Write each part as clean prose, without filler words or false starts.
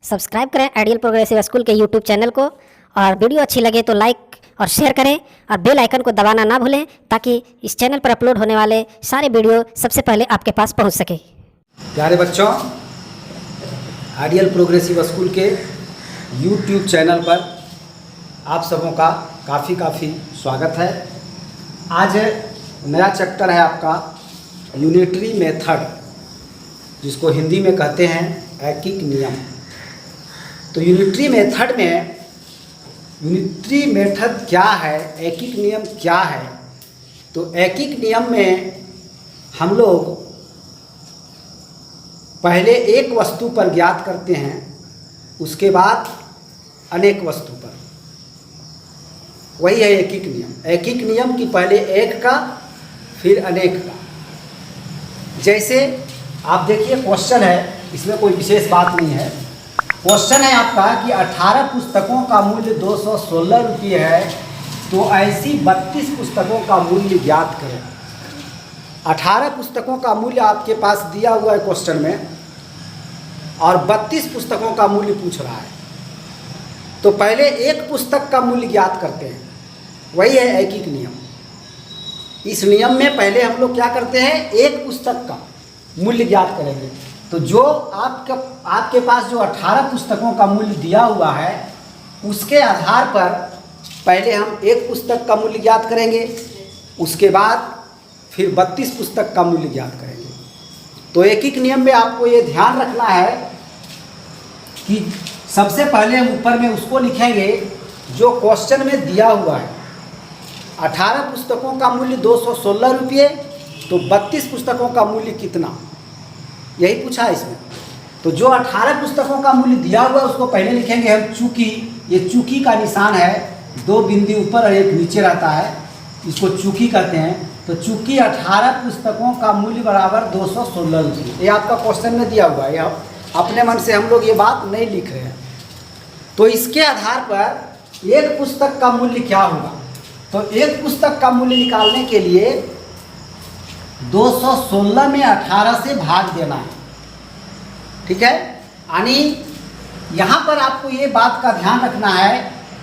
Subscribe करें ideal progressive school के YouTube channel को और वीडियो अच्छी लगे तो लाइक और शेयर करें और बेल आइकन को दबाना ना भूलें ताकि इस चैनल पर अपलोड होने वाले सारे वीडियो सबसे पहले आपके पास पहुंच सके। प्यारे बच्चों, आइडियल प्रोग्रेसिव स्कूल के यूट्यूब चैनल पर आप सबों का काफ़ी स्वागत है। आज नया चैप्टर है आपका यूनिटरी मेथड, जिसको हिंदी में कहते हैं ऐकिक नियम। तो यूनिटरी मेथड क्या है, ऐकिक नियम क्या है? तो ऐकिक नियम में हम लोग पहले एक वस्तु पर ज्ञात करते हैं, उसके बाद अनेक वस्तु पर। वही है ऐकिक नियम। ऐकिक नियम कि पहले एक का फिर अनेक का। जैसे आप देखिए, क्वेश्चन है, इसमें कोई विशेष बात नहीं है। क्वेश्चन है आपका कि 18 पुस्तकों का मूल्य 216 रुपये है, तो ऐसी 32 पुस्तकों का मूल्य ज्ञात करें। 18 पुस्तकों का मूल्य आपके पास दिया हुआ है क्वेश्चन में, और 32 पुस्तकों का मूल्य पूछ रहा है। तो पहले एक पुस्तक का मूल्य ज्ञात करते हैं, वही है ऐकिक नियम। इस नियम में पहले हम लोग क्या करते हैं, एक पुस्तक का मूल्य ज्ञात करेंगे। तो जो आपके पास जो 18 पुस्तकों का मूल्य दिया हुआ है, उसके आधार पर पहले हम एक पुस्तक का मूल्य ज्ञात करेंगे, उसके बाद फिर 32 पुस्तक का मूल्य ज्ञात करेंगे। तो ऐकिक नियम में आपको ये ध्यान रखना है कि सबसे पहले हम ऊपर में उसको लिखेंगे जो क्वेश्चन में दिया हुआ है। 18 पुस्तकों का मूल्य 216 रुपये, तो 32 पुस्तकों का मूल्य कितना, यही पूछा है इसमें। तो जो 18 पुस्तकों का मूल्य दिया हुआ है उसको पहले लिखेंगे हम चूकी। ये चूकी का निशान है, 2 बिंदु ऊपर और एक नीचे रहता है, इसको चूकी कहते हैं। तो चूकी 18 पुस्तकों का मूल्य बराबर 216 रुपये। ये आपका क्वेश्चन में दिया हुआ है, ये अपने मन से हम लोग ये बात नहीं लिख रहे हैं। तो इसके आधार पर एक पुस्तक का मूल्य क्या होगा, तो एक पुस्तक का मूल्य निकालने के लिए 216 में 18 से भाग देना है, ठीक है। यानी यहाँ पर आपको ये बात का ध्यान रखना है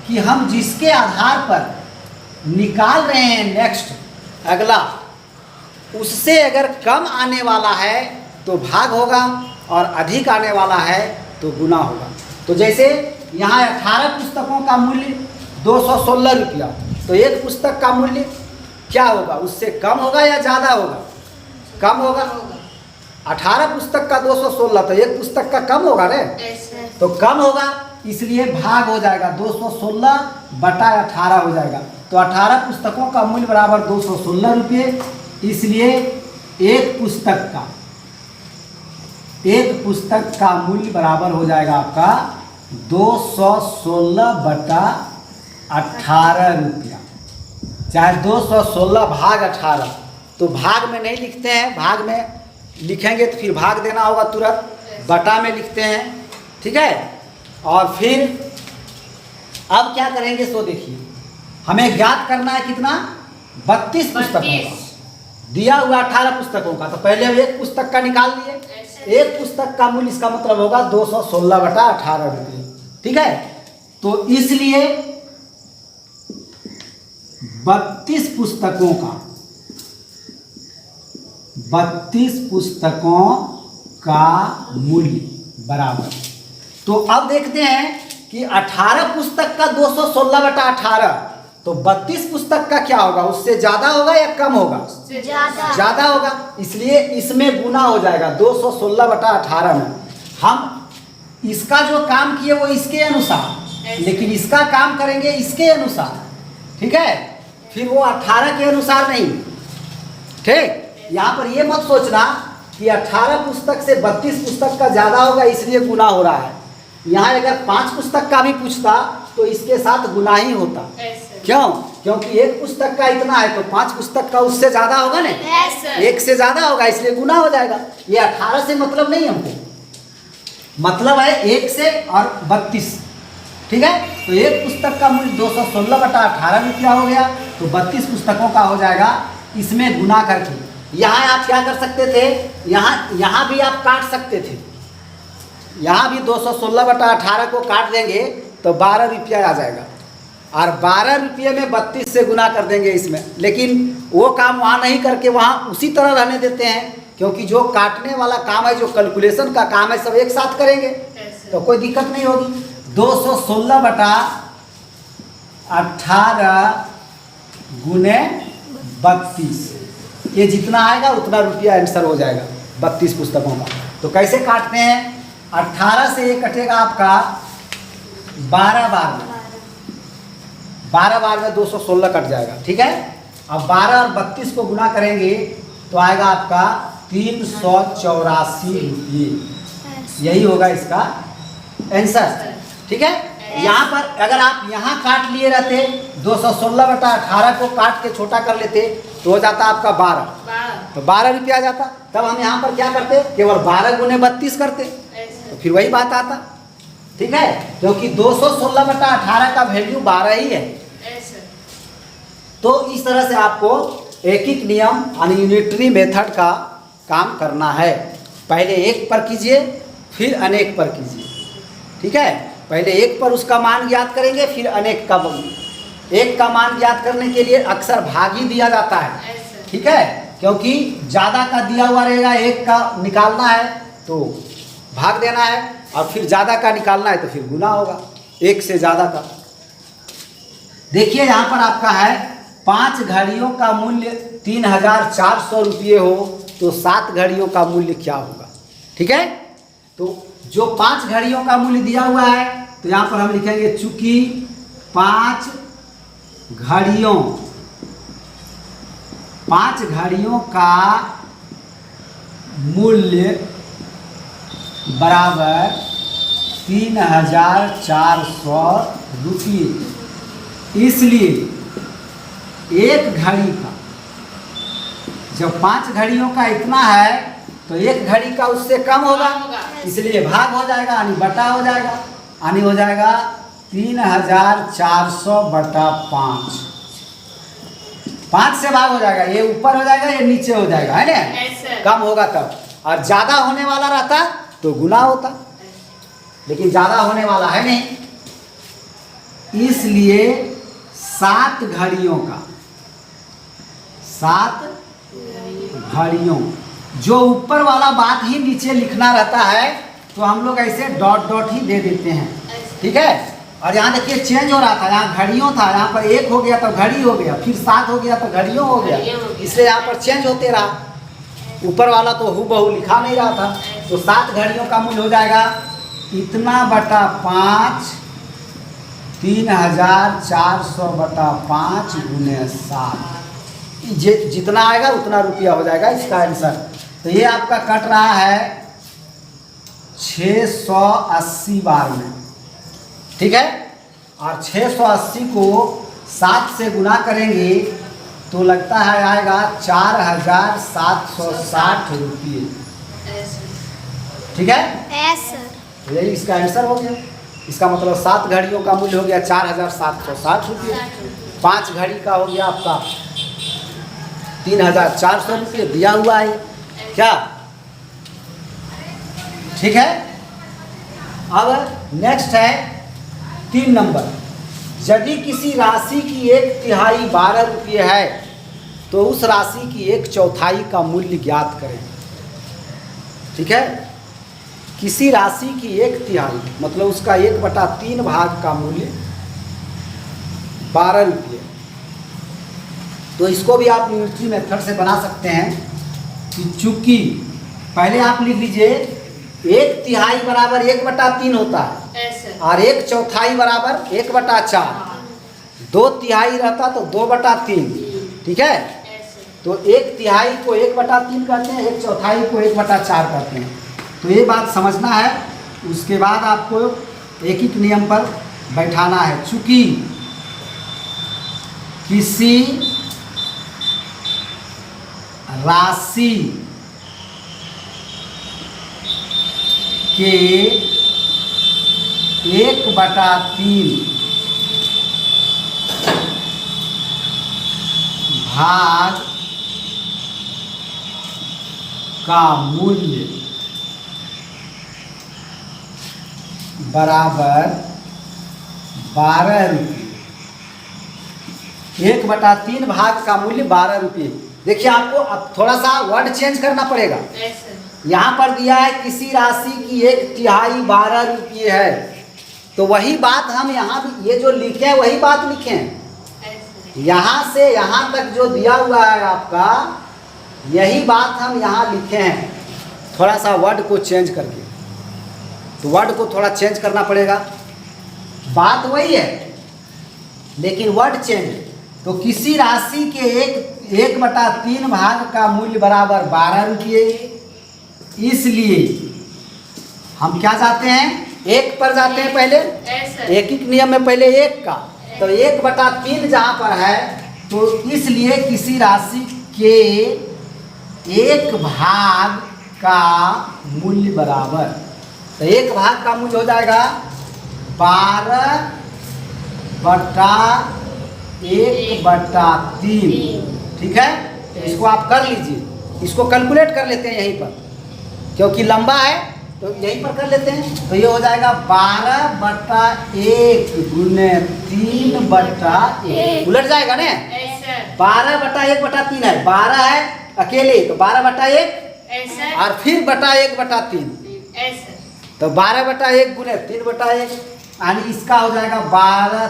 कि हम जिसके आधार पर निकाल रहे हैं नेक्स्ट अगला, उससे अगर कम आने वाला है तो भाग होगा और अधिक आने वाला है तो गुना होगा। तो जैसे यहाँ 18 पुस्तकों का मूल्य 216 रुपया, तो एक पुस्तक का मूल्य क्या होगा, उससे कम होगा या ज़्यादा होगा? कम होगा। 18 पुस्तक का 216, तो एक पुस्तक का कम होगा रे, तो कम होगा, इसलिए भाग हो जाएगा, 216 बटा 18 हो जाएगा। तो 18 पुस्तकों का मूल्य बराबर 216 रुपये, इसलिए एक पुस्तक का मूल्य बराबर हो जाएगा आपका 216 बटा 18 रुपया, चाहे 216 भाग 18। तो भाग में नहीं लिखते हैं, भाग में लिखेंगे तो फिर भाग देना होगा तुरंत, बटा में लिखते हैं, ठीक है। और फिर अब क्या करेंगे, सो देखिए, हमें ज्ञात करना है कितना, 32 पुस्तकों का दिया हुआ 18 पुस्तकों का। तो पहले हम एक पुस्तक का निकाल लिए, एक पुस्तक का मूल्य इसका मतलब होगा 216 बटा 18 रुपये, ठीक है। तो इसलिए 32 पुस्तकों का मूल्य बराबर। तो अब देखते हैं कि 18 पुस्तक का 216 बटा 18, तो 32 पुस्तक का क्या होगा, उससे ज़्यादा होगा या कम होगा? ज़्यादा होगा, इसलिए इसमें गुना हो जाएगा 216 बटा 18 में। हम इसका जो काम किए वो इसके अनुसार, लेकिन इसका काम करेंगे इसके अनुसार, ठीक है। फिर वो 18 के अनुसार नहीं, ठीक। यहाँ पर ये मत सोचना कि 18 पुस्तक से 32 पुस्तक का ज़्यादा होगा इसलिए गुना हो रहा है। यहाँ अगर 5 पुस्तक का भी पूछता तो इसके साथ गुना ही होता। क्यों? क्योंकि एक पुस्तक का इतना है तो 5 पुस्तक का उससे ज़्यादा होगा ना, एक से ज़्यादा होगा, इसलिए गुना हो जाएगा। ये 18 से मतलब नहीं, हमको मतलब है 1 से और 32, ठीक है। तो एक पुस्तक का मूल्य 216 बटा 18 रुपया हो गया, तो 32 पुस्तकों का हो जाएगा, इसमें गुना करके। यहाँ आप क्या कर सकते थे, यहाँ भी आप काट सकते थे, यहाँ भी 216/18 को काट देंगे तो 12 रुपया आ जाएगा, और 12 रुपये में 32 से गुना कर देंगे इसमें। लेकिन वो काम वहाँ नहीं करके वहाँ उसी तरह रहने देते हैं, क्योंकि जो काटने वाला काम है, जो कैलकुलेशन का काम है, सब एक साथ करेंगे तो कोई दिक्कत नहीं होगी। 216/18 गुने 32, ये जितना आएगा उतना रुपया आंसर हो जाएगा 32 पुस्तकों का। तो कैसे काटते हैं? 18 से ये कटेगा आपका 12 बार में, 12 बार में 216 कट जाएगा, ठीक है। अब 12 और 32 को गुना करेंगे तो आएगा आपका 384 रुपये, यही होगा इसका आंसर, ठीक है। यहाँ पर अगर आप यहाँ काट लिए रहते 216/18 को काट के छोटा कर लेते तो हो जाता आपका 12, तो 12 रुपया आ जाता। तब हम यहाँ पर क्या करते? केवल 12 गुने 32 करते, तो फिर वही बात आता, ठीक है, क्योंकि 216/18 का वैल्यू 12 ही है। तो इस तरह से आपको एकीक नियम यानी यूनिटरी मेथड का काम करना है। पहले एक पर कीजिए, फिर अनेक पर कीजिए, ठीक है। पहले एक पर उसका मान ज्ञात करेंगे, फिर अनेक का। एक का मान ज्ञात करने के लिए अक्सर भाग ही दिया जाता है, ठीक है, क्योंकि ज़्यादा का दिया हुआ रहेगा, एक का निकालना है तो भाग देना है, और फिर ज़्यादा का निकालना है तो फिर गुना होगा एक से ज़्यादा का। देखिए यहाँ पर आपका है 5 घड़ियों का मूल्य 3400 रुपये हो तो 7 घड़ियों का मूल्य क्या होगा, ठीक है। तो जो 5 घड़ियों का मूल्य दिया हुआ है तो यहाँ पर हम लिखेंगे चूंकि 5 घड़ियों का मूल्य बराबर 3400 रुपये, इसलिए एक घड़ी का, जब 5 घड़ियों का इतना है तो एक घड़ी का उससे कम होगा, इसलिए भाग हो जाएगा, यानी बटा हो जाएगा, यानी हो जाएगा 3400/5। 5 से भाग हो जाएगा, ये ऊपर हो जाएगा, ये नीचे हो जाएगा, है ना, कम होगा तब। और ज़्यादा होने वाला रहता तो गुना होता, लेकिन ज़्यादा होने वाला है नहीं, इसलिए 7 घड़ियों का, 7 घड़ियों, जो ऊपर वाला बात ही नीचे लिखना रहता है तो हम लोग ऐसे डॉट डॉट ही दे देते हैं, ठीक है। और यहाँ देखिए चेंज हो रहा था, यहाँ घड़ियों था, यहाँ पर 1 हो गया तो घड़ी हो गया, फिर 7 हो गया तो घड़ियों हो गया, इसलिए यहाँ पर चेंज होते रहा, ऊपर वाला तो हूबहू लिखा नहीं रहा था। तो 7 घड़ियों का मूल्य हो जाएगा इतना बटा 5, 3400/5 गुने 7, जितना आएगा उतना रुपया हो जाएगा इसका आंसर। तो ये आपका कट रहा है 680 बार में, ठीक है। और 680 को 7 से गुना करेंगे तो लगता है आएगा 4760 रुपये, ठीक है। यही इसका आंसर हो गया। इसका मतलब 7 घड़ियों का मूल्य हो गया 4760 रुपये, 5 घड़ी का हो गया आपका 3400 रुपये दिया हुआ है क्या, ठीक है। अब नेक्स्ट है 3 नंबर। यदि किसी राशि की 1/3 12 रुपये है तो उस राशि की 1/4 का मूल्य ज्ञात करें, ठीक है। किसी राशि की 1/3 मतलब उसका 1/3 भाग का मूल्य 12 रुपये। तो इसको भी आप यूनिटरी मेथड से बना सकते हैं कि चूंकि पहले आप लिख लीजिए 1/3 बराबर 1/3 होता है, और 1/4 बराबर 1/4, 2/3 रहता तो 2/3, ठीक है। तो 1/3 को 1/3 कहते हैं, 1/4 को 1/4 कहते हैं। तो ये बात समझना है। उसके बाद आपको एकीक नियम पर बैठाना है। चूंकि किसी राशि के 1/3 भाग का मूल्य बराबर 12 रुपये। 1/3 भाग का मूल्य 12 रुपये। देखिए आपको अब थोड़ा सा वर्ड चेंज करना पड़ेगा। यहाँ पर दिया है किसी राशि की 1/3 12 रुपये है, तो वही बात हम यहाँ भी ये जो लिखे हैं वही बात लिखे हैं। यहाँ से यहाँ तक जो दिया हुआ है आपका, यही बात हम यहाँ लिखे हैं, थोड़ा सा वर्ड को चेंज करके। तो वर्ड को थोड़ा चेंज करना पड़ेगा। बात वही है लेकिन वर्ड चेंज है। तो किसी राशि के 1/3 भाग का मूल्य बराबर 12 रुपये, इसलिए हम क्या जाते हैं, 1 पर जाते हैं पहले। एकीक नियम में पहले 1 का, तो 1/3 जहाँ पर है तो इसलिए किसी राशि के 1 भाग का मूल्य बराबर, तो 1 भाग का मूल्य हो जाएगा 12/1/3। ठीक है, तो इसको आप कर लीजिए, इसको कैलकुलेट कर लेते हैं यहीं पर, क्योंकि लंबा है तो यहीं पर कर लेते हैं। तो ये हो जाएगा 12/1 गुने 3/1, उलट जाएगा ना। 12/1/3 है, 12 है अकेले तो 12/1 और फिर बटा 1/3, तो 12/1 गुने 3/1, यानी इसका हो जाएगा 12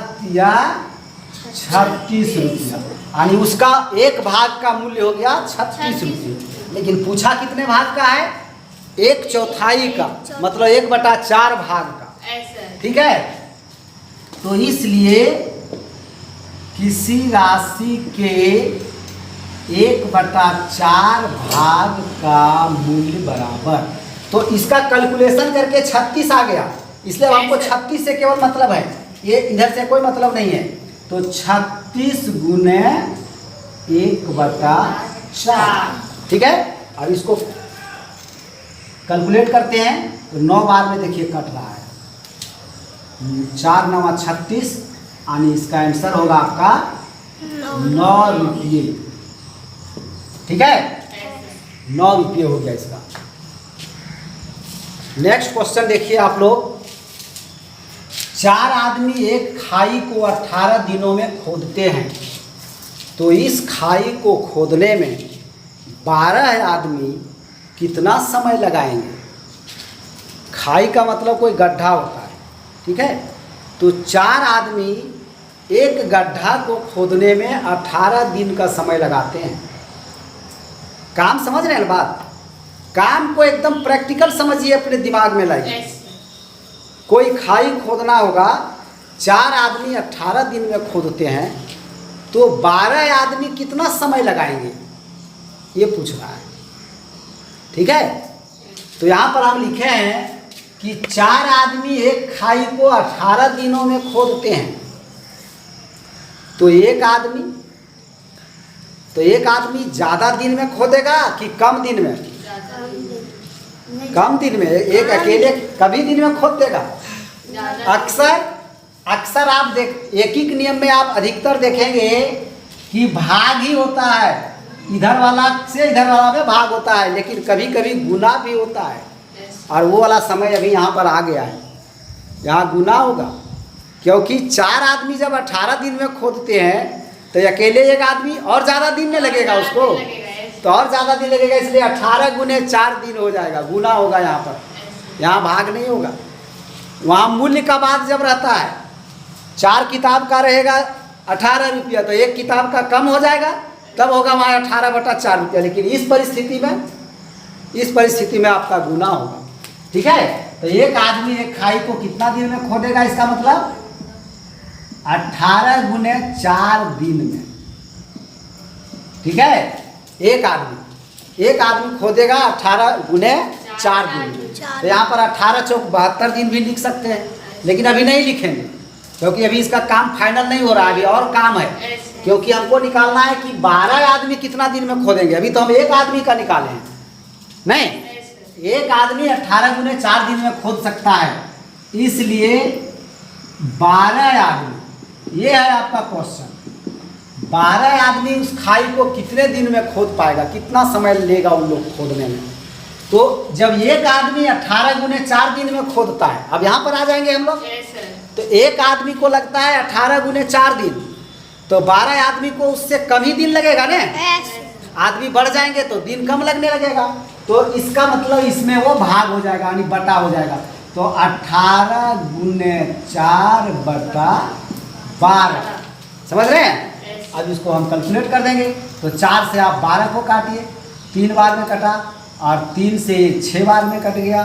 36 रुपया, यानी उसका 1 भाग का मूल्य हो गया 36 रुपये। लेकिन पूछा कितने भाग का है, 1/4 का, मतलब 1/4 भाग का। ठीक है, तो इसलिए किसी राशि के 1/4 भाग का मूल्य बराबर, तो इसका कैलकुलेशन करके 36 आ गया, इसलिए हमको 36 से केवल मतलब है, ये इधर से कोई मतलब नहीं है। तो 36 गुने 1/4। ठीक है, अब इसको कैलकुलेट करते हैं तो 9 बार में देखिए कट रहा है, 4 9 36, यानी इसका आंसर होगा आपका 9 रुपये। ठीक है, 9 रुपये हो गया इसका। नेक्स्ट क्वेश्चन देखिए आप लोग, 4 आदमी एक खाई को 18 दिनों में खोदते हैं, तो इस खाई को खोदने में 12 आदमी कितना समय लगाएंगे। खाई का मतलब कोई गड्ढा होता है। ठीक है, तो 4 आदमी एक गड्ढा को खोदने में 18 दिन का समय लगाते हैं। काम समझ रहे हैं ना बात, काम को एकदम प्रैक्टिकल समझिए, अपने दिमाग में लाइए। कोई खाई खोदना होगा, 4 आदमी 18 दिन में खोदते हैं, तो 12 आदमी कितना समय लगाएंगे ये पूछ रहा है। ठीक है, तो यहाँ पर हम लिखे हैं कि 4 आदमी एक खाई को 18 दिनों में खोदते हैं, तो एक आदमी ज़्यादा दिन में खोदेगा कि कम दिन में? कम दिन में। एक अकेले कभी दिन में खोद देगा? अक्सर आप एकीक नियम में आप अधिकतर देखेंगे कि भाग ही होता है, इधर वाला से इधर वाला में भाग होता है, लेकिन कभी कभी गुना भी होता है, और वो वाला समय अभी यहाँ पर आ गया है, यहाँ गुना होगा। क्योंकि 4 आदमी जब 18 दिन में खोदते हैं तो अकेले एक आदमी और ज़्यादा दिन में लगेगा उसको, तो और ज़्यादा दिन लगेगा, इसलिए 18 गुने 4 दिन हो जाएगा, गुना होगा यहाँ पर, यहाँ भाग नहीं होगा। वहाँ मूल्य का बात जब रहता है, 4 किताब का रहेगा 18 रुपया, तो एक किताब का कम हो जाएगा, तब होगा वहाँ 18/4 रुपया। लेकिन इस परिस्थिति में आपका गुना होगा। ठीक है, तो एक आदमी एक खाई को कितना दिन में खोदेगा, इसका मतलब 18 गुने 4 दिन में। ठीक है, एक आदमी खोदेगा 18 गुने 4 दिन में, तो यहाँ पर 18 चौक 72 दिन भी लिख सकते हैं, लेकिन अभी नहीं लिखेंगे क्योंकि अभी इसका काम फाइनल नहीं हो रहा है, अभी और काम है। क्योंकि हमको निकालना है कि 12 आदमी कितना दिन में खोदेंगे, अभी तो हम एक आदमी का निकाले हैं। नहीं, एक आदमी 18 गुने 4 दिन में खोद सकता है, इसलिए 12 आदमी, ये है आपका क्वेश्चन। 12 आदमी उस खाई को कितने दिन में खोद पाएगा, कितना समय लेगा उन लोग खोदने में, तो जब एक आदमी 18 गुने 4 दिन में खोदता है, अब यहाँ पर आ जाएंगे हम लोग, तो एक आदमी को लगता है 18 गुने 4 दिन, तो 12 आदमी को उससे कम ही दिन लगेगा ना। आदमी बढ़ जाएंगे तो दिन कम लगने लगेगा, तो इसका मतलब इसमें वो भाग हो जाएगा, यानी बटा हो जाएगा। तो 18 गुने 4 बटा 12, समझ रहे हैं। अब इसको हम कैलकुलेट कर देंगे, तो 4 से आप 12 को काटिए, 3 बार में कटा, और 3 से 6 बार में कट गया,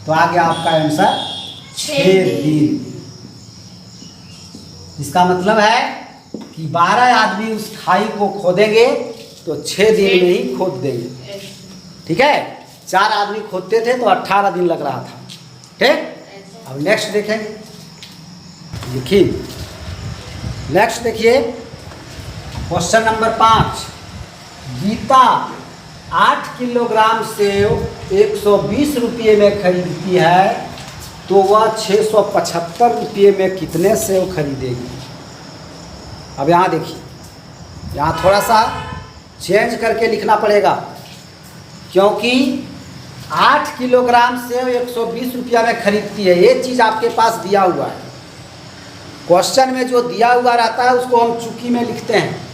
तो आ गया आपका आंसर 6 दिन। इसका मतलब है कि 12 आदमी उस खाई को खोदेंगे तो 6 दिन में ही खोद देंगे, ठीक है। 4 आदमी खोदते थे तो 18 दिन लग रहा था, ठीक। अब नेक्स्ट देखेंगे, देखिए नेक्स्ट देखिए क्वेश्चन नंबर 5। गीता 8 किलोग्राम सेव 120 रुपये में खरीदती है, तो वह 675 रुपये में कितने सेव खरीदेगी। अब यहाँ देखिए, यहाँ थोड़ा सा चेंज करके लिखना पड़ेगा, क्योंकि 8 किलोग्राम सेव 120 रुपया में खरीदती है, ये चीज़ आपके पास दिया हुआ है। क्वेश्चन में जो दिया हुआ रहता है उसको हम चुकी में लिखते हैं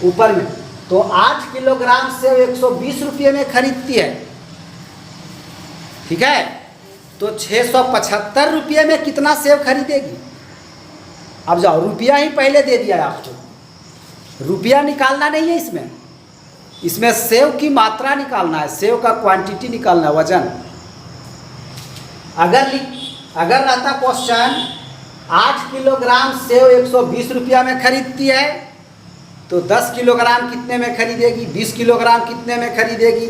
ऊपर में। तो 8 किलोग्राम सेव 120 रुपये में खरीदती है, ठीक है। तो 675 रुपये में कितना सेव खरीदेगी। अब जाओ, रुपया ही पहले दे दिया है आपको, रुपया निकालना नहीं है इसमें, इसमें सेव की मात्रा निकालना है, सेव का क्वांटिटी निकालना है, वजन। अगर रहता क्वेश्चन 8 किलोग्राम सेव 120 रुपया में खरीदती है, तो 10 किलोग्राम कितने में खरीदेगी, 20 किलोग्राम कितने में खरीदेगी,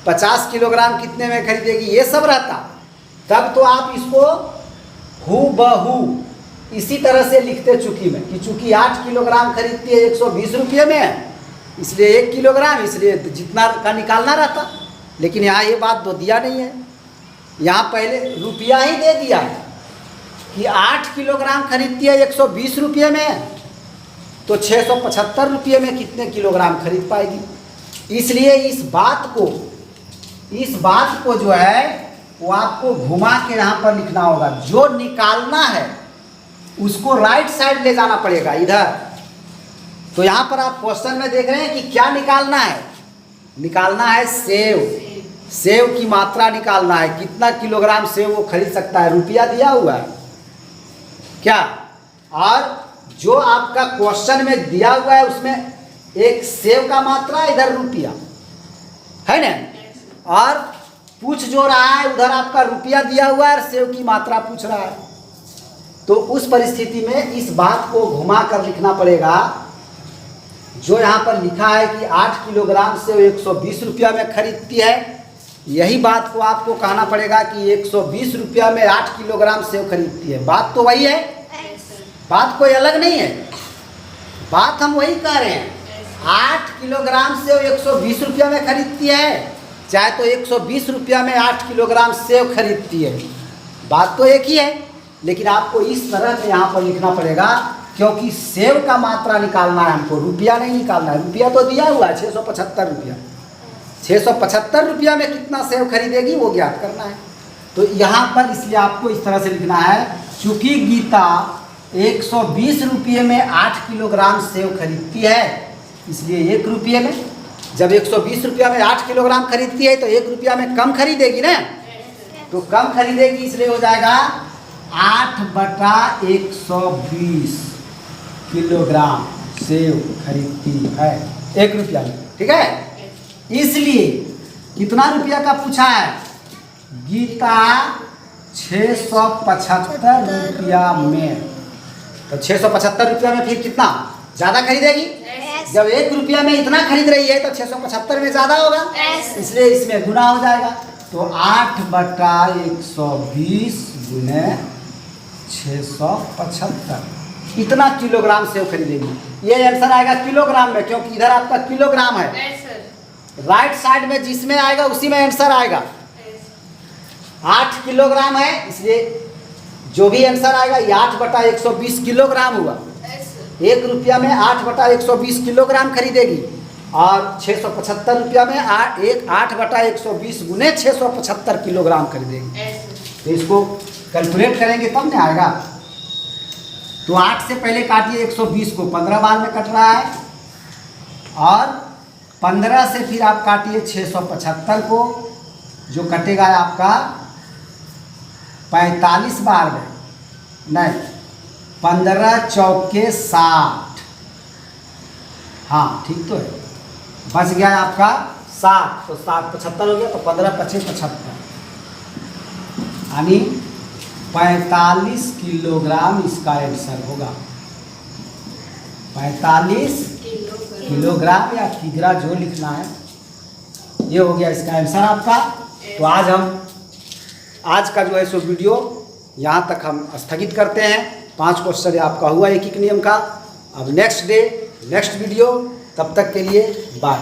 50 किलोग्राम कितने में खरीदेगी, ये सब रहता, तब तो आप इसको हूबहू इसी तरह से लिखते चुकी में, कि चूंकि 8 किलोग्राम खरीदती है 120 रुपये में, इसलिए 1 किलोग्राम, इसलिए जितना का निकालना रहता। लेकिन यहाँ ये बात तो दिया नहीं है, यहाँ पहले रुपया ही दे दिया है कि 8 किलोग्राम खरीदती है 120 रुपये में, तो 675 रुपये में कितने किलोग्राम खरीद पाएगी। इसलिए इस बात को जो है वो आपको घुमा के यहाँ पर लिखना होगा, जो निकालना है उसको राइट साइड ले जाना पड़ेगा इधर। तो यहाँ पर आप क्वेश्चन में देख रहे हैं कि क्या निकालना है, निकालना है सेव की मात्रा निकालना है, कितना किलोग्राम सेव वो खरीद सकता है, रुपया दिया हुआ है क्या। और जो आपका क्वेश्चन में दिया हुआ है उसमें एक सेव का मात्रा, इधर रुपया है ना, और पूछ जो रहा है उधर आपका रुपया दिया हुआ है और सेव की मात्रा पूछ रहा है। तो उस परिस्थिति में इस बात को घुमा कर लिखना पड़ेगा, जो यहाँ पर लिखा है कि 8 किलोग्राम सेव 120 रुपया में खरीदती है, यही बात को आपको कहना पड़ेगा कि 120 रुपया में 8 किलोग्राम सेव खरीदती है। बात तो वही है, बात कोई अलग नहीं है, बात हम वही कह रहे हैं। 8 किलोग्राम सेव 120 रुपया में खरीदती है, चाहे तो 120 रुपया में 8 किलोग्राम सेव खरीदती है, बात तो एक ही है। लेकिन आपको इस तरह से यहाँ पर लिखना पड़ेगा, क्योंकि सेव का मात्रा निकालना है हमको, रुपया नहीं निकालना है। रुपया तो दिया हुआ है 675 रुपया, 675 रुपया में कितना सेव खरीदेगी वो ज्ञात करना है। तो यहाँ पर इसलिए आपको इस तरह से लिखना है, चूँकि गीता 120 रुपये में 8 किलोग्राम सेव खरीदती है, इसलिए 1 रुपये में, जब 120 रुपया में 8 किलोग्राम खरीदती है तो 1 रुपया में कम खरीदेगी ना, तो कम खरीदेगी, इसलिए हो जाएगा 8/120 किलोग्राम सेव खरीदती है 1 रुपया में, ठीक है। इसलिए कितना रुपया का पूछा है, गीता 675 रुपया में, तो 675 रुपया में फिर कितना ज़्यादा खरीदेगी। जब 1 रुपया में इतना खरीद रही है तो 675 में ज़्यादा होगा, इसलिए इसमें गुना हो जाएगा। तो 8/120 गुने 675, इतना किलोग्राम सेव खरीदेगी। ये आंसर आएगा किलोग्राम में, क्योंकि इधर आपका किलोग्राम है, राइट साइड में जिसमें आएगा उसी में आंसर आएगा। 8 किलोग्राम है, इसलिए जो भी आंसर आएगा ये 8/120 किलोग्राम हुआ। 1 रुपया में 8/120 किलोग्राम खरीदेगी, और 675 रुपया में 8/120 गुने 675 किलोग्राम खरीदेंगे। तो इसको कैलकुलेट करेंगे तब ना आएगा। तो 8 से पहले काटिए 120 को, 15 बार में कट रहा है, और 15 से फिर आप काटिए 675 को, जो कटेगा आपका 45 बार में, नहीं 15 चौके 60, हाँ ठीक तो है, बच गया आपका 60, तो 7 75 हो गया, तो 15 25 75, यानी 45 किलोग्राम इसका आंसर होगा। 45 किलोग्राम या किग्रा जो लिखना है, ये हो गया इसका आंसर आपका। तो आज का जो है सो वीडियो यहाँ तक हम स्थगित करते हैं। 5 क्वेश्चन आपका हुआ एक नियम का। अब नेक्स्ट वीडियो, तब तक के लिए बाय।